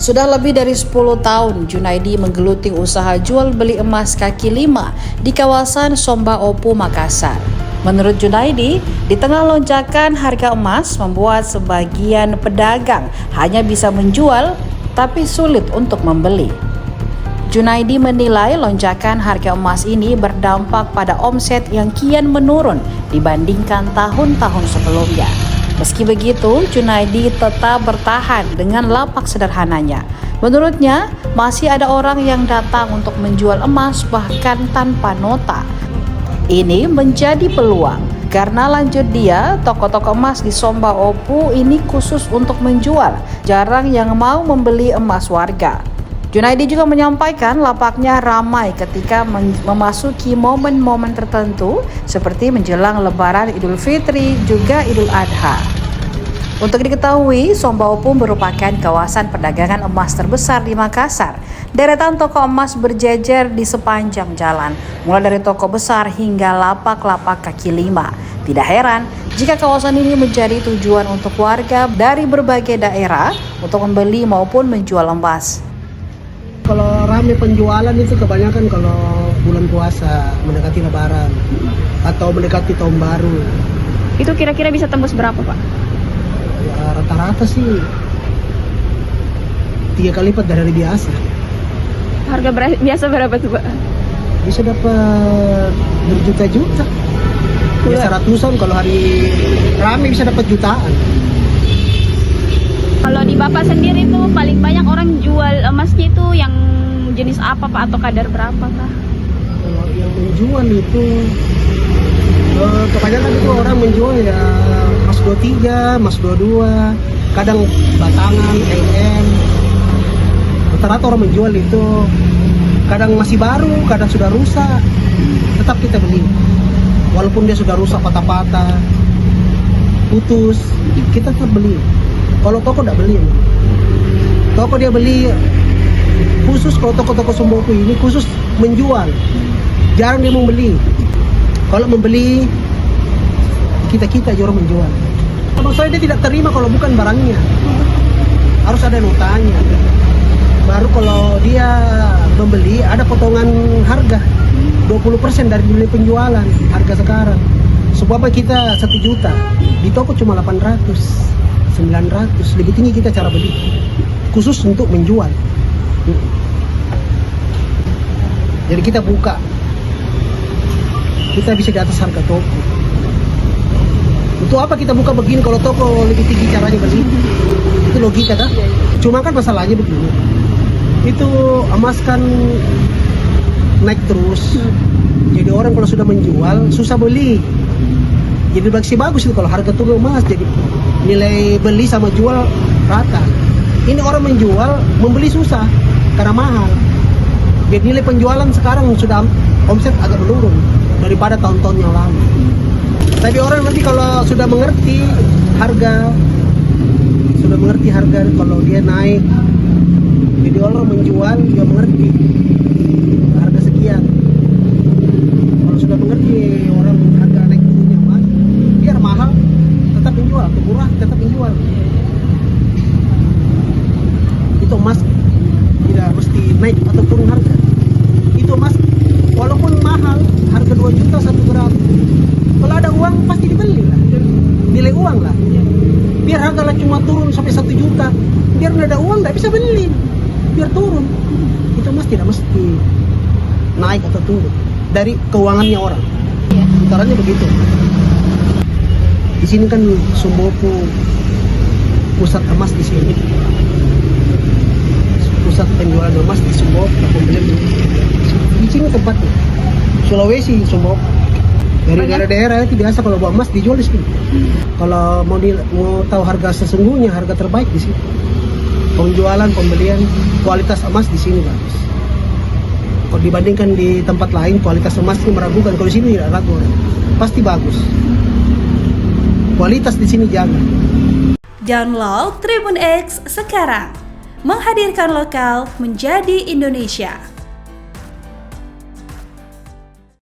Sudah lebih dari 10 tahun Junaidi menggeluti usaha jual beli emas kaki lima di kawasan Somba Opu, Makassar. Menurut Junaidi, di tengah lonjakan harga emas membuat sebagian pedagang hanya bisa menjual tapi sulit untuk membeli. Junaidi menilai lonjakan harga emas ini berdampak pada omset yang kian menurun dibandingkan tahun-tahun sebelumnya. Meski begitu, Junaidi tetap bertahan dengan lapak sederhananya. Menurutnya, masih ada orang yang datang untuk menjual emas bahkan tanpa nota. Ini menjadi peluang, karena lanjut dia, toko-toko emas di Somba Opu ini khusus untuk menjual. Jarang yang mau membeli emas warga. Junaidi juga menyampaikan lapaknya ramai ketika memasuki momen-momen tertentu seperti menjelang Lebaran Idul Fitri juga Idul Adha. Untuk diketahui, Somba Opu merupakan kawasan perdagangan emas terbesar di Makassar. Deretan toko emas berjejer di sepanjang jalan, mulai dari toko besar hingga lapak-lapak kaki lima. Tidak heran jika kawasan ini menjadi tujuan untuk warga dari berbagai daerah untuk membeli maupun menjual emas. Kalau rame penjualan itu kebanyakan kalau bulan puasa, mendekati Lebaran atau mendekati tahun baru. Itu kira-kira bisa tembus berapa, Pak? Ya rata-rata sih 3 kali lipat dari biasa. Harga biasa berapa tuh, Pak? Bisa dapat berjuta-juta. Biasa ratusan, kalau hari rame bisa dapat jutaan. Kalau di Bapak sendiri tuh paling banyak orang jual emasnya itu yang jenis apa, Pak, atau kadar berapa, Kak? Kalau yang menjual itu kebanyakan itu orang menjual ya emas 23, emas 22, kadang batangan, LM. Rata-rata orang menjual itu kadang masih baru, kadang sudah rusak, tetap kita beli. Walaupun dia sudah rusak patah-patah, putus, kita tetap beli. Kalau toko tidak beli, toko dia beli khusus. Kalau toko-toko Somba Opu ini khusus menjual, jarang dia membeli. Kalau membeli kita orang menjual. Maksudnya dia tidak terima kalau bukan barangnya, harus ada notanya. Baru kalau dia membeli ada potongan harga 20% dari nilai penjualan harga sekarang. Sebab kita 1 juta, di toko cuma 800. 900, lebih tinggi kita cara beli khusus untuk menjual. Jadi kita buka, kita bisa di atas harga toko. Untuk apa kita buka begini kalau toko lebih tinggi caranya beli? Itu logika kan? Cuma kan masalahnya begini, itu emas kan naik terus, jadi orang kalau sudah menjual susah beli. Jadi masih bagus itu kalau harga turun emas, jadi nilai beli sama jual rata. Ini orang menjual, membeli susah karena mahal. Jadi nilai penjualan sekarang sudah omset agak menurun daripada tahun-tahun yang lalu. Tapi orang nanti kalau sudah mengerti harga, kalau dia naik, jadi orang menjual juga mengerti harga sekian. Kalau sudah mengerti orang harga naik turunnya emas, biar mahal tetap menjual, atau murah tetap menjual. Itu emas tidak mesti naik atau turun harga. Itu emas walaupun mahal, harga 2 juta 1 gram, kalau ada uang pasti dibeli lah, nilai uang lah. Biar harga lah cuma turun sampai 1 juta, biar nggak ada uang nggak bisa beli, biar turun. Itu emas tidak mesti naik atau turun dari keuangannya orang. Caranya begitu. Di sini kan Somba Opu pusat emas di sini. Pusat penjualan emas di Somba Opu, pembelian di sini tempatnya. Sulawesi, Somba Opu. Dari daerah-daerah itu biasa kalau bawa emas dijual di sini. Kalau mau tahu harga sesungguhnya, harga terbaik di sini. Penjualan, pembelian, kualitas emas di sini bagus. Kalau dibandingkan di tempat lain, kualitas emas ini meragukan. Kalau di sini tidak ragu, pasti bagus. Kualitas di sini jaga. Download Tribun X sekarang, menghadirkan lokal menjadi Indonesia.